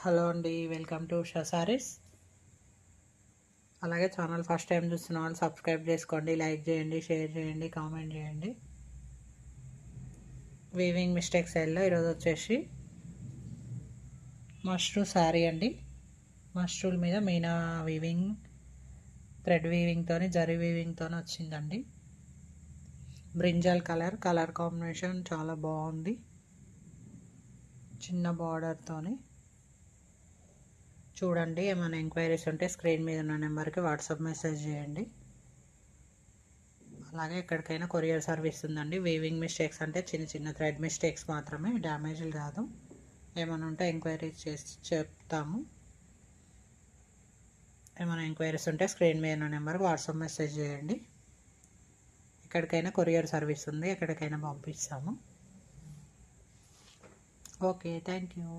Hello అండి, welcome to Usha saris. అలాగే channel first time చూస్తున్న వాళ్ళు సబ్స్క్రైబ్ చేసుకోండి, లైక్ చేయండి, షేర్ చేయండి, కామెంట్ చేయండి. వీవింగ్ మిస్టేక్ స్టైల్లో ఈరోజు వచ్చేసి మష్రూ శారీ అండి. మష్రూల్ మీద మీనా వీవింగ్, థ్రెడ్ వీవింగ్తో, జరీ వీవింగ్తో వచ్చిందండి. బ్రింజాల్ కలర్ కాంబినేషన్ చాలా బాగుంది. చిన్న బార్డర్తోని చూడండి. ఏమైనా ఎంక్వైరీస్ ఉంటే స్క్రీన్ మీద ఉన్న నెంబర్కి వాట్సాప్ మెసేజ్ చేయండి. అలాగే ఎక్కడికైనా కొరియర్ సర్వీస్ ఉందండి. వీవింగ్ మిస్టేక్స్ అంటే చిన్న చిన్న థ్రెడ్ మిస్టేక్స్ మాత్రమే, డ్యామేజ్లు కాదు. ఏమైనా ఉంటే ఎంక్వైరీస్ చేసి చెప్తాము. ఏమైనా ఎంక్వైరీస్ ఉంటే స్క్రీన్ మీద ఉన్న నెంబర్కి వాట్సాప్ మెసేజ్ చేయండి. ఎక్కడికైనా కొరియర్ సర్వీస్ ఉంది, ఎక్కడికైనా పంపిస్తాము. Okay, thank you.